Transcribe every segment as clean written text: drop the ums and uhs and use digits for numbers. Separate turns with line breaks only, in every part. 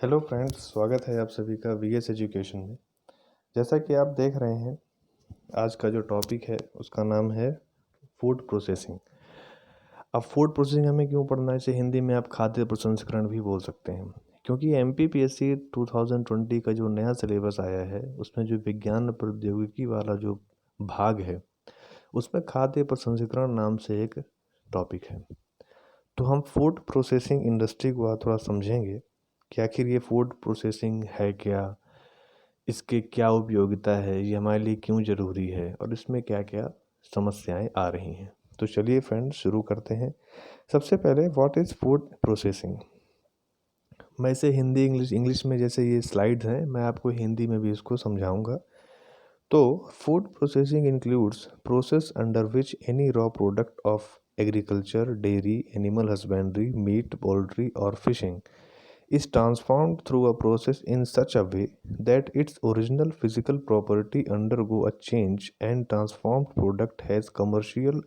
Hello friends, स्वागत है आप सभी का वीएस एजुकेशन में। जैसा कि आप देख रहे हैं, आज का जो टॉपिक है उसका नाम है फूड प्रोसेसिंग। अब फूड प्रोसेसिंग हमें क्यों पढ़ना है, इसे हिंदी में आप खाद्य प्रसंस्करण भी बोल सकते हैं। क्योंकि एमपीपीएससी 2020 का जो नया सिलेबस आया है उसमें जो विज्ञान प्रौद्योगिकी वाला जो भाग है उसमें खाद्य प्रसंस्करण नाम से एक टॉपिक है। तो हम फूड प्रोसेसिंग इंडस्ट्री को आज थोड़ा समझेंगे कि आखिर ये फूड प्रोसेसिंग है क्या, इसकी क्या उपयोगिता है, ये हमारे लिए क्यों ज़रूरी है और इसमें क्या क्या समस्याएं आ रही हैं। तो चलिए फ्रेंड्स, शुरू करते हैं। सबसे पहले, व्हाट इज़ फूड प्रोसेसिंग। मैं इसे हिंदी इंग्लिश में, जैसे ये स्लाइड्स हैं, मैं आपको हिंदी में भी इसको समझाऊंगा। तो food processing includes process under which any raw product of agriculture, dairy, animal husbandry, meat, poultry और fishing is transformed through a process in such a way that its original physical property undergo a change and transformed product has commercial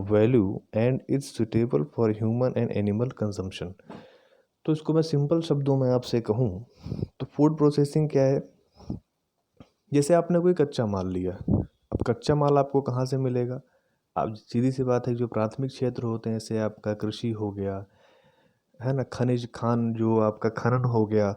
value and is suitable for human and animal consumption। तो इसको मैं simple शब्दों में आपसे कहूँ तो food processing क्या है। जैसे आपने कोई कच्चा माल लिया, अब कच्चा माल आपको कहाँ से मिलेगा। आप सीधी सी बात है, जो प्राथमिक क्षेत्र होते हैं, जैसे आपका कृषि हो गया, है ना, खनिज खान जो आपका खनन हो गया,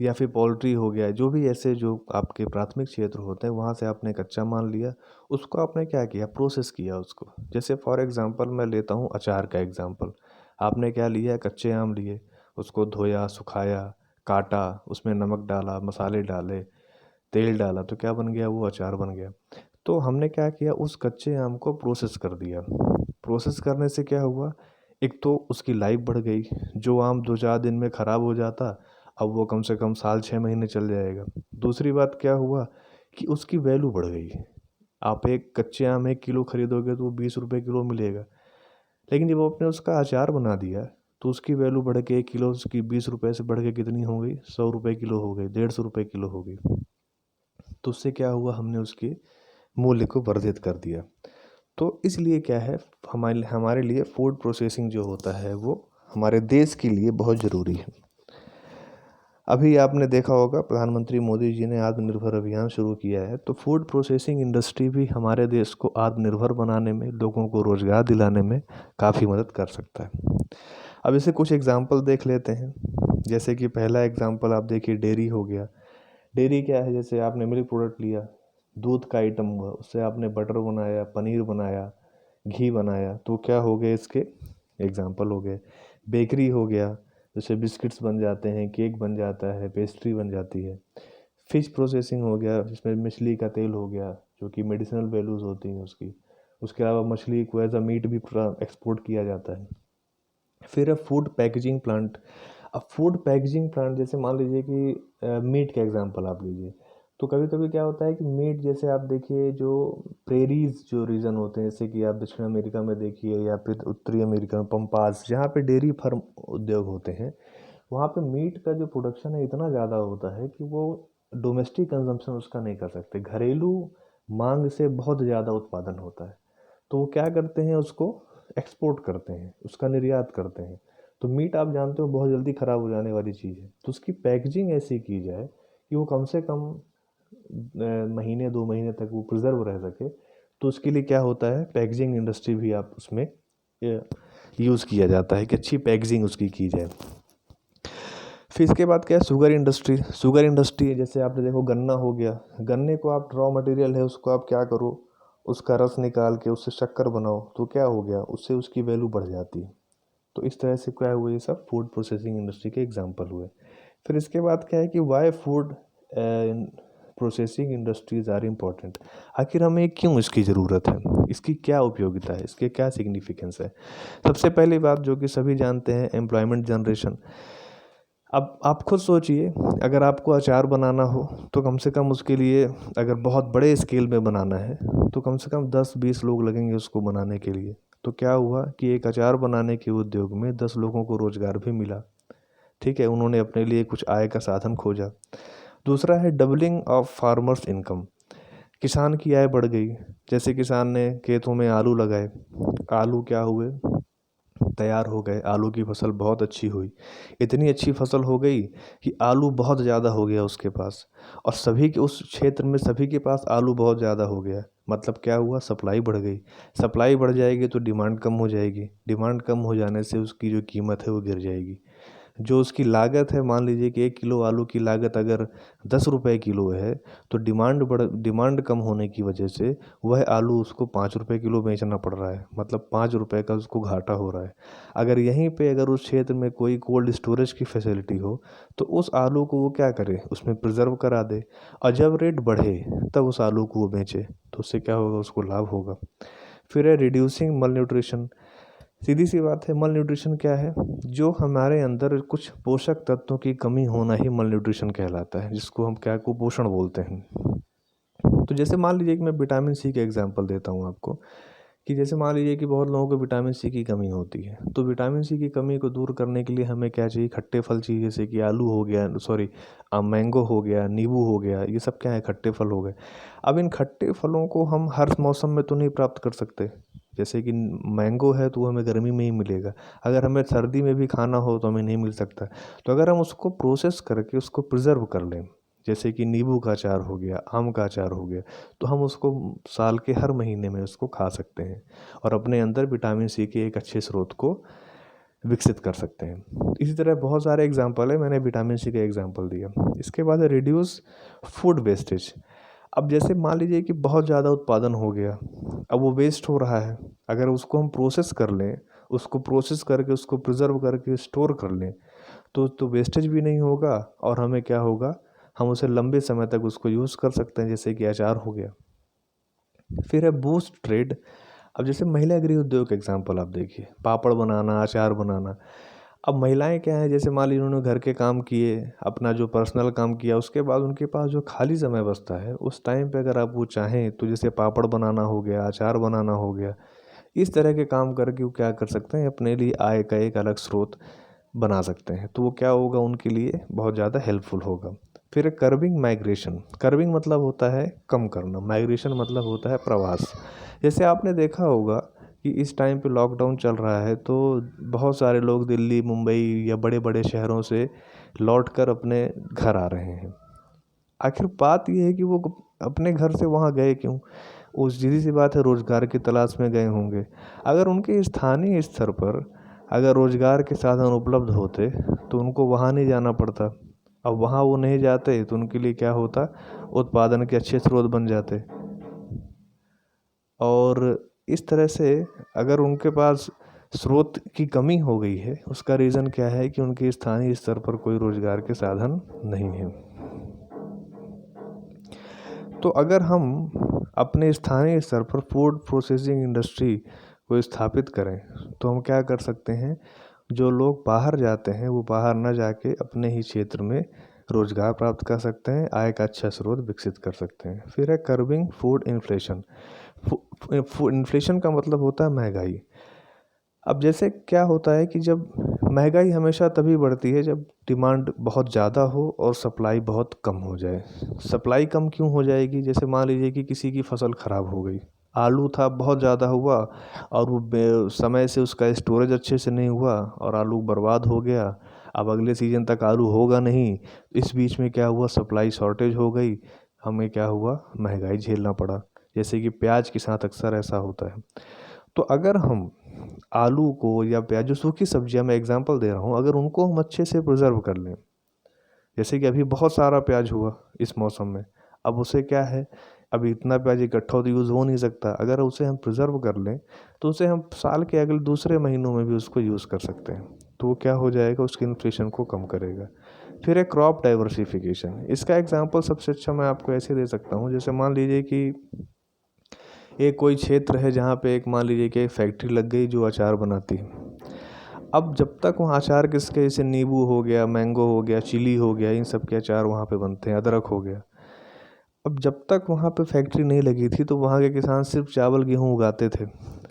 या फिर पोल्ट्री हो गया, जो भी ऐसे जो आपके प्राथमिक क्षेत्र होते हैं वहाँ से आपने कच्चा माल लिया, उसको आपने क्या किया, प्रोसेस किया उसको। जैसे फॉर एग्जांपल मैं लेता हूँ अचार का एग्जांपल। आपने क्या लिया, कच्चे आम लिए, उसको धोया, सुखाया, काटा, उसमें नमक डाला, मसाले डाले, तेल डाला, तो क्या बन गया, वो अचार बन गया। तो हमने क्या किया, उस कच्चे आम को प्रोसेस कर दिया। प्रोसेस करने से क्या हुआ, एक तो उसकी लाइफ बढ़ गई। जो आम 2-4 दिन में ख़राब हो जाता, अब वो कम से कम साल 6 महीने चल जाएगा। दूसरी बात क्या हुआ कि उसकी वैल्यू बढ़ गई। आप एक कच्चे आम 1 किलो खरीदोगे तो वो 20 रुपये किलो मिलेगा, लेकिन जब आपने उसका अचार बना दिया तो उसकी वैल्यू बढ़ के 1 किलो उसकी 20 रुपये से बढ़ के कितनी हो गई, 100 रुपये किलो हो गई, 150 रुपये किलो हो गई। तो उससे क्या हुआ, हमने उसके मूल्य को वर्धित कर दिया। तो इसलिए क्या है, हमारे हमारे लिए फूड प्रोसेसिंग जो होता है वो हमारे देश के लिए बहुत ज़रूरी है। अभी आपने देखा होगा, प्रधानमंत्री मोदी जी ने आत्मनिर्भर अभियान शुरू किया है, तो फूड प्रोसेसिंग इंडस्ट्री भी हमारे देश को आत्मनिर्भर बनाने में, लोगों को रोज़गार दिलाने में काफ़ी मदद कर सकता है। अब इसे कुछ एग्जांपल देख लेते हैं। जैसे कि पहला एग्जांपल आप देखिए, डेयरी हो गया। डेयरी क्या है, जैसे आपने मिल्क प्रोडक्ट लिया, दूध का आइटम हुआ, उससे आपने बटर बनाया, पनीर बनाया, घी बनाया, तो क्या हो गए, इसके एग्जांपल हो गए। बेकरी हो गया, जैसे बिस्किट्स बन जाते हैं, केक बन जाता है, पेस्ट्री बन जाती है। फिश प्रोसेसिंग हो गया, जिसमें मछली का तेल हो गया, जो कि मेडिसिनल वैल्यूज़ होती हैं उसकी। उसके अलावा मछली को एज अ मीट भी एक्सपोर्ट किया जाता है। फिर है फूड पैकेजिंग प्लांट। अब फूड पैकेजिंग प्लांट, जैसे मान लीजिए कि मीट का एग्जांपल आप लीजिए, तो कभी कभी क्या होता है कि मीट, जैसे आप देखिए जो प्रेरीज जो रीजन होते हैं, जैसे कि आप दक्षिण अमेरिका में देखिए या फिर उत्तरी अमेरिका में पंपास, जहाँ पे डेयरी फार्म उद्योग होते हैं, वहाँ पे मीट का जो प्रोडक्शन है इतना ज़्यादा होता है कि वो डोमेस्टिक कंजम्पशन उसका नहीं कर सकते। घरेलू मांग से बहुत ज़्यादा उत्पादन होता है, तो वो क्या करते हैं, उसको एक्सपोर्ट करते हैं, उसका निर्यात करते हैं। तो मीट आप जानते हो बहुत जल्दी ख़राब हो जाने वाली चीज़ है, तो उसकी पैकेजिंग ऐसी की जाए कि वो कम से कम महीने 2 महीने तक वो प्रिजर्व रह सके। तो उसके लिए क्या होता है, पैकेजिंग इंडस्ट्री भी आप उसमें यूज़ किया जाता है कि अच्छी पैकेजिंग उसकी की जाए। फिर इसके बाद क्या है, शुगर इंडस्ट्री। शुगर इंडस्ट्री जैसे आपने देखो, गन्ना हो गया, गन्ने को आप रॉ मटेरियल है, उसको आप क्या करो, उसका रस निकाल के उससे शक्कर बनाओ, तो क्या हो गया, उससे उसकी वैल्यू बढ़ जाती है। तो इस तरह से क्या हुआ, ये सब फूड प्रोसेसिंग इंडस्ट्री के एग्जांपल हुए। फिर इसके बाद क्या है कि why food processing industries are important. आखिर हमें क्यों इसकी ज़रूरत है, इसकी क्या उपयोगिता है, इसके क्या सिग्निफिकेंस है। सबसे पहली बात जो कि सभी जानते हैं, एम्प्लॉयमेंट जनरेशन। अब आप खुद सोचिए, अगर आपको अचार बनाना हो तो कम से कम उसके लिए, अगर बहुत बड़े स्केल में बनाना है, तो कम से कम 10-20 लोग लगेंगे उसको बनाने के लिए। तो क्या हुआ कि एक अचार बनाने के उद्योग में 10 लोगों को रोज़गार भी मिला। ठीक है, उन्होंने अपने लिए कुछ आय का साधन खोजा। दूसरा है डबलिंग ऑफ फार्मर्स इनकम। किसान की आय बढ़ गई। जैसे किसान ने खेतों में आलू लगाए, आलू क्या हुए, तैयार हो गए, आलू की फसल बहुत अच्छी हुई। इतनी अच्छी फसल हो गई कि आलू बहुत ज़्यादा हो गया उसके पास, और सभी के उस क्षेत्र में सभी के पास आलू बहुत ज़्यादा हो गया। मतलब क्या हुआ, सप्लाई बढ़ गई। सप्लाई बढ़ जाएगी तो डिमांड कम हो जाएगी, डिमांड कम हो जाने से उसकी जो कीमत है वो गिर जाएगी। जो उसकी लागत है, मान लीजिए कि 1 किलो आलू की लागत अगर 10 रुपये किलो है, तो डिमांड कम होने की वजह से वह आलू उसको 5 रुपये किलो बेचना पड़ रहा है। मतलब 5 रुपये का उसको घाटा हो रहा है। अगर यहीं पे अगर उस क्षेत्र में कोई कोल्ड स्टोरेज की फैसिलिटी हो, तो उस आलू को वो क्या करे, उसमें प्रिजर्व करा दे, और जब रेट बढ़े तब उस आलू को वो बेचे, तो उससे क्या होगा, उसको लाभ होगा। फिर है रिड्यूसिंग मल न्यूट्रिशन। सीधी सी बात है, मल न्यूट्रिशन क्या है, जो हमारे अंदर कुछ पोषक तत्वों की कमी होना ही मल न्यूट्रिशन कहलाता है, जिसको हम क्या कुपोषण बोलते हैं। तो जैसे मान लीजिए कि मैं विटामिन सी का एग्जांपल देता हूँ आपको, कि जैसे मान लीजिए कि बहुत लोगों को विटामिन सी की कमी होती है, तो विटामिन सी की कमी को दूर करने के लिए हमें क्या चाहिए, खट्टे फल चाहिए, जैसे कि आलू हो गया, सॉरी मैंगो हो गया, नींबू हो गया, ये सब क्या है, खट्टे फल हो गए। अब इन खट्टे फलों को हम हर मौसम में तो नहीं प्राप्त कर सकते। जैसे कि मैंगो है तो वो हमें गर्मी में ही मिलेगा, अगर हमें सर्दी में भी खाना हो तो हमें नहीं मिल सकता। तो अगर हम उसको प्रोसेस करके उसको प्रिजर्व कर लें, जैसे कि नींबू का अचार हो गया, आम का अचार हो गया, तो हम उसको साल के हर महीने में उसको खा सकते हैं और अपने अंदर विटामिन सी के एक अच्छे स्रोत को विकसित कर सकते हैं। इसी तरह बहुत सारे एग्जाम्पल है, मैंने विटामिन सी का एग्जाम्पल दिया। इसके बाद है रिड्यूस फूड वेस्टेज। अब जैसे मान लीजिए कि बहुत ज़्यादा उत्पादन हो गया, अब वो वेस्ट हो रहा है, अगर उसको हम प्रोसेस कर लें, उसको प्रोसेस करके उसको प्रिजर्व करके स्टोर कर लें, तो वेस्टेज भी नहीं होगा, और हमें क्या होगा, हम उसे लंबे समय तक उसको यूज़ कर सकते हैं, जैसे कि अचार हो गया। फिर है बूस्ट ट्रेड। अब जैसे महिला गृह उद्योग का एग्जाम्पल आप देखिए, पापड़ बनाना, अचार बनाना। अब महिलाएं क्या है, जैसे मान लीजिए उन्होंने घर के काम किए, अपना जो पर्सनल काम किया, उसके बाद उनके पास जो खाली समय बचता है, उस टाइम पे अगर आप वो चाहें तो जैसे पापड़ बनाना हो गया, अचार बनाना हो गया, इस तरह के काम करके वो क्या कर सकते हैं, अपने लिए आय का एक अलग स्रोत बना सकते हैं। तो वो क्या होगा, उनके लिए बहुत ज़्यादा हेल्पफुल होगा। फिर कर्बिंग माइग्रेशन। कर्बिंग मतलब होता है कम करना, माइग्रेशन मतलब होता है प्रवास। जैसे आपने देखा होगा कि इस टाइम पे लॉकडाउन चल रहा है, तो बहुत सारे लोग दिल्ली, मुंबई या बड़े बड़े शहरों से लौट कर अपने घर आ रहे हैं। आखिर बात ये है कि वो अपने घर से वहाँ गए क्यों, वो सीधी सी बात है, रोज़गार की तलाश में गए होंगे। अगर उनके स्थानीय स्तर पर अगर रोज़गार के साधन उपलब्ध होते तो उनको वहाँ नहीं जाना पड़ता। अब वहाँ वो नहीं जाते तो उनके लिए क्या होता, उत्पादन के अच्छे स्रोत बन जाते। और इस तरह से अगर उनके पास स्रोत की कमी हो गई है, उसका रीज़न क्या है कि उनके स्थानीय स्तर पर कोई रोज़गार के साधन नहीं है। तो अगर हम अपने स्थानीय स्तर पर फूड प्रोसेसिंग इंडस्ट्री को स्थापित करें, तो हम क्या कर सकते हैं, जो लोग बाहर जाते हैं वो बाहर ना जाके अपने ही क्षेत्र में रोज़गार प्राप्त कर सकते हैं, आय का अच्छा स्रोत विकसित कर सकते हैं। फिर है कर्बिंग फूड इन्फ्लेशन। इन्फ्लेशन का मतलब होता है महंगाई। अब जैसे क्या होता है कि जब महंगाई हमेशा तभी बढ़ती है जब डिमांड बहुत ज़्यादा हो और सप्लाई बहुत कम हो जाए। सप्लाई कम क्यों हो जाएगी, जैसे मान लीजिए कि किसी की फसल ख़राब हो गई, आलू था बहुत ज़्यादा हुआ और वो समय से उसका स्टोरेज अच्छे से नहीं हुआ और आलू बर्बाद हो गया। अब अगले सीज़न तक आलू होगा नहीं, इस बीच में क्या हुआ, सप्लाई शॉर्टेज हो गई, हमें क्या हुआ, महंगाई झेलना पड़ा। जैसे कि प्याज के साथ अक्सर ऐसा होता है। तो अगर हम आलू को या प्याज, जो सूखी सब्जियां, मैं एग्जांपल दे रहा हूँ, अगर उनको हम अच्छे से प्रिजर्व कर लें, जैसे कि अभी बहुत सारा प्याज हुआ इस मौसम में, अब उसे क्या है, अभी इतना प्याज इकट्ठा तो यूज़ हो नहीं सकता, अगर उसे हम प्रिजर्व कर लें तो उसे हम साल के अगले दूसरे महीनों में भी उसको यूज़ कर सकते हैं। तो वो क्या हो जाएगा, उसकी इन्फ्लेशन को कम करेगा। फिर है क्रॉप डाइवर्सिफिकेशन। इसका एग्जाम्पल सबसे अच्छा मैं आपको ऐसे दे सकता हूँ, जैसे मान लीजिए कि एक कोई क्षेत्र है जहाँ पे एक मान लीजिए कि एक फैक्ट्री लग गई जो अचार बनाती है। अब जब तक वहाँ अचार किसके, जैसे नींबू हो गया, मैंगो हो गया, चिली हो गया, इन सब के अचार वहाँ पे बनते हैं, अदरक हो गया। अब जब तक वहाँ पे फैक्ट्री नहीं लगी थी तो वहाँ के किसान सिर्फ चावल गेहूँ उगाते थे।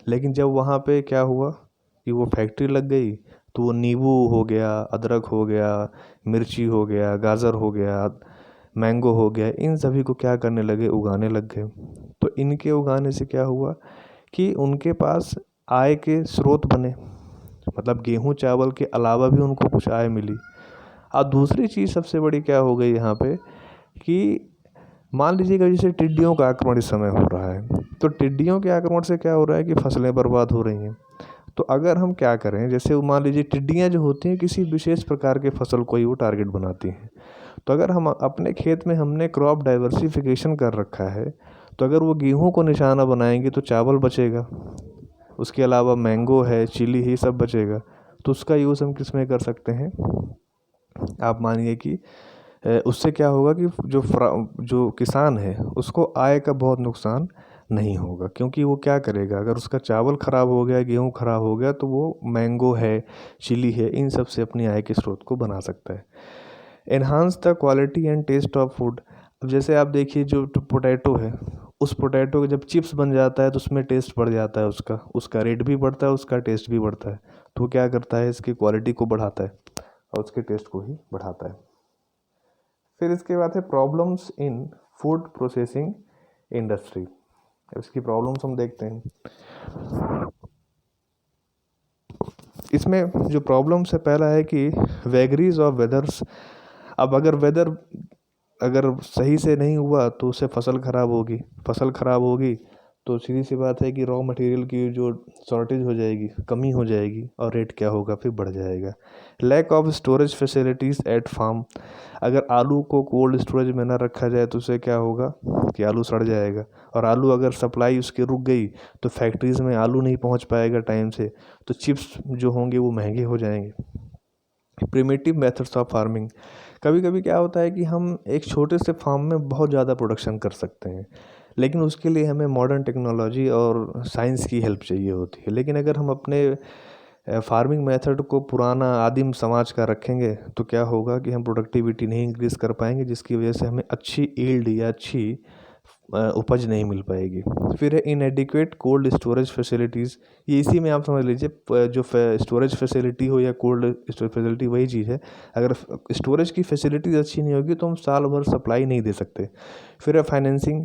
लेकिन जब वहाँ पे क्या हुआ कि वो फैक्ट्री लग गई, तो वो नींबू हो गया, अदरक हो गया, मिर्ची हो गया, गाजर हो गया, मैंगो हो गया, इन सभी को क्या करने लगे, उगाने लग गए। तो इनके उगाने से क्या हुआ कि उनके पास आय के स्रोत बने। मतलब गेहूँ चावल के अलावा भी उनको कुछ आय मिली। अब दूसरी चीज़ सबसे बड़ी क्या हो गई यहाँ पे कि मान लीजिएगा जैसे टिड्डियों का आक्रमण इस समय हो रहा है, तो टिड्डियों के आक्रमण से क्या हो रहा है कि फसलें बर्बाद हो रही हैं। तो अगर हम क्या करें, जैसे मान लीजिए टिड्डियाँ जो होती हैं किसी विशेष प्रकार के फसल को ही वो टारगेट बनाती हैं। तो अगर हम अपने खेत में हमने क्रॉप डाइवर्सिफिकेशन कर रखा है, तो अगर वो गेहूं को निशाना बनाएंगे तो चावल बचेगा, उसके अलावा मैंगो है, चिली है, सब बचेगा। तो उसका यूज़ हम किस में कर सकते हैं, आप मानिए कि उससे क्या होगा कि जो किसान है उसको आय का बहुत नुकसान नहीं होगा, क्योंकि वो क्या करेगा, अगर उसका चावल ख़राब हो गया, गेहूं ख़राब हो गया, तो वो मैंगो है, चिली है, इन सब से अपनी आय के स्रोत को बना सकता है। Enhance the quality and taste of food. अब जैसे आप देखिए जो पोटैटो है, उस पोटैटो के जब चिप्स बन जाता है तो उसमें टेस्ट बढ़ जाता है, उसका रेट भी बढ़ता है, उसका टेस्ट भी बढ़ता है। तो वो क्या करता है, इसकी क्वालिटी को बढ़ाता है और उसके टेस्ट को ही बढ़ाता है। फिर इसके बाद है problems in food processing industry. इसकी प्रॉब्लम्स हम देखते हैं। इसमें जो प्रॉब्लम्स है, पहला है कि वेगरीज ऑफ वेदर्स। अब अगर वेदर अगर सही से नहीं हुआ तो उससे फसल ख़राब होगी तो सीधी सी बात है कि रॉ मटेरियल की जो शॉर्टेज हो जाएगी, कमी हो जाएगी, और रेट क्या होगा, फिर बढ़ जाएगा। Lack of storage facilities at farm. अगर आलू को कोल्ड स्टोरेज में ना रखा जाए तो उससे क्या होगा कि आलू सड़ जाएगा, और आलू अगर सप्लाई उसकी रुक गई तो फैक्ट्रीज़ में आलू नहीं पहुंच पाएगा टाइम से, तो चिप्स जो होंगे वो महंगे हो जाएंगे। Primitive methods of farming. कभी कभी क्या होता है कि हम एक छोटे से फार्म में बहुत ज़्यादा प्रोडक्शन कर सकते हैं, लेकिन उसके लिए हमें मॉडर्न टेक्नोलॉजी और साइंस की हेल्प चाहिए होती है। लेकिन अगर हम अपने फार्मिंग मेथड को पुराना आदिम समाज का रखेंगे तो क्या होगा कि हम प्रोडक्टिविटी नहीं इंक्रीज़ कर पाएंगे, जिसकी वजह से हमें अच्छी ईल्ड या अच्छी उपज नहीं मिल पाएगी। फिर है इनएडिक्वेट कोल्ड स्टोरेज फैसिलिटीज़। ये इसी में आप समझ लीजिए जो स्टोरेज फैसिलिटी हो या कोल्ड स्टोरेज फैसिलिटी वही चीज़ है। अगर स्टोरेज की फैसिलिटीज़ अच्छी नहीं होगी तो हम साल भर सप्लाई नहीं दे सकते। फिर है फाइनेंसिंग।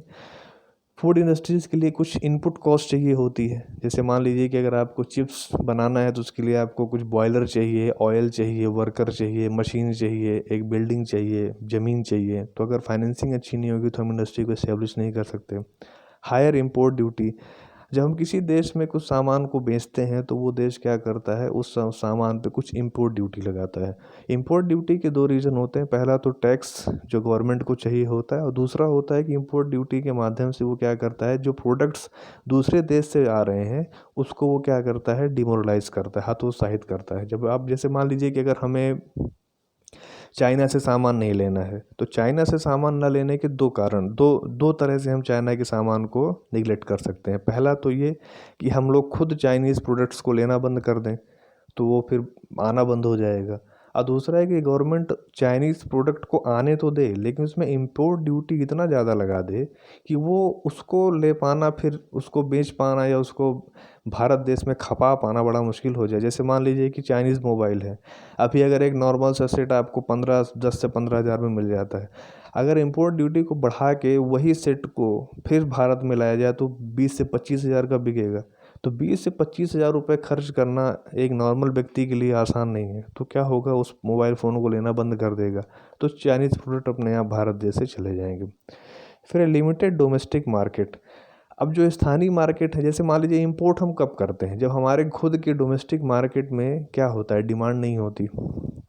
फूड इंडस्ट्रीज़ के लिए कुछ इनपुट कॉस्ट चाहिए होती है। जैसे मान लीजिए कि अगर आपको चिप्स बनाना है तो उसके लिए आपको कुछ बॉयलर चाहिए, ऑयल चाहिए, वर्कर चाहिए, मशीन चाहिए, एक बिल्डिंग चाहिए, ज़मीन चाहिए। तो अगर फाइनेंसिंग अच्छी नहीं होगी तो हम इंडस्ट्री को इस्टेब्लिश नहीं कर सकते। Higher import duty. जब हम किसी देश में कुछ सामान को बेचते हैं तो वो देश क्या करता है, उस सामान पे कुछ इम्पोर्ट ड्यूटी लगाता है। इम्पोर्ट ड्यूटी के दो रीज़न होते हैं। पहला तो टैक्स जो गवर्नमेंट को चाहिए होता है, और दूसरा होता है कि इम्पोर्ट ड्यूटी के माध्यम से वो क्या करता है, जो प्रोडक्ट्स दूसरे देश से आ रहे हैं उसको वो क्या करता है, डिमोरलाइज करता है, हतोत्साहित करता है। जब आप जैसे मान लीजिए कि अगर हमें चाइना से सामान नहीं लेना है, तो चाइना से सामान ना लेने के दो कारण, दो तरह से हम चाइना के सामान को निगलेक्ट कर सकते हैं। पहला तो ये कि हम लोग खुद चाइनीज़ प्रोडक्ट्स को लेना बंद कर दें, तो वो फिर आना बंद हो जाएगा। और दूसरा है कि गवर्नमेंट चाइनीज़ प्रोडक्ट को आने तो दे, लेकिन उसमें इम्पोर्ट ड्यूटी इतना ज़्यादा लगा दे कि वो उसको ले पाना, फिर उसको बेच पाना या उसको भारत देश में खपा पाना बड़ा मुश्किल हो जाए। जैसे मान लीजिए कि चाइनीज़ मोबाइल है, अभी अगर एक नॉर्मल सा सेट आपको 10 से 15 हज़ार में मिल जाता है, अगर इम्पोर्ट ड्यूटी को बढ़ा के वही सेट को फिर भारत में लाया जाए तो 20 से 25 हज़ार का बिकेगा। तो 20 से 25 हज़ार रुपये खर्च करना एक नॉर्मल व्यक्ति के लिए आसान नहीं है। तो क्या होगा, उस मोबाइल फ़ोन को लेना बंद कर देगा, तो चाइनीज़ प्रोडक्ट अपने आप भारत देश से चले जाएंगे। फिर लिमिटेड डोमेस्टिक मार्केट। अब जो स्थानीय मार्केट है, जैसे मान लीजिए इंपोर्ट हम कब करते हैं, जब हमारे खुद के डोमेस्टिक मार्केट में क्या होता है, डिमांड नहीं होती।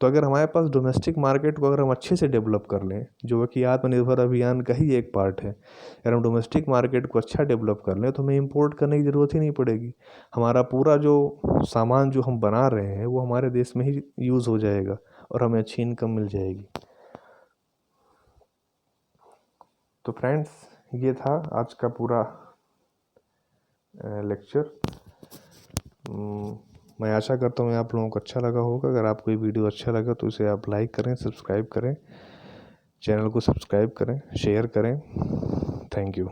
तो अगर हमारे पास डोमेस्टिक मार्केट को अगर हम अच्छे से डेवलप कर लें, जो कि आत्मनिर्भर अभियान का ही एक पार्ट है, अगर हम डोमेस्टिक मार्केट को अच्छा डेवलप कर लें तो हमें इंपोर्ट करने की ज़रूरत ही नहीं पड़ेगी। हमारा पूरा जो सामान जो हम बना रहे हैं वो हमारे देश में ही यूज़ हो जाएगा और हमें अच्छी इनकम मिल जाएगी। तो फ्रेंड्स, ये था आज का पूरा लेक्चर। मैं आशा करता हूँ आप लोगों को अच्छा लगा होगा। अगर आपको ये वीडियो अच्छा लगा तो इसे आप लाइक करें, सब्सक्राइब करें, चैनल को सब्सक्राइब करें, शेयर करें। Thank you.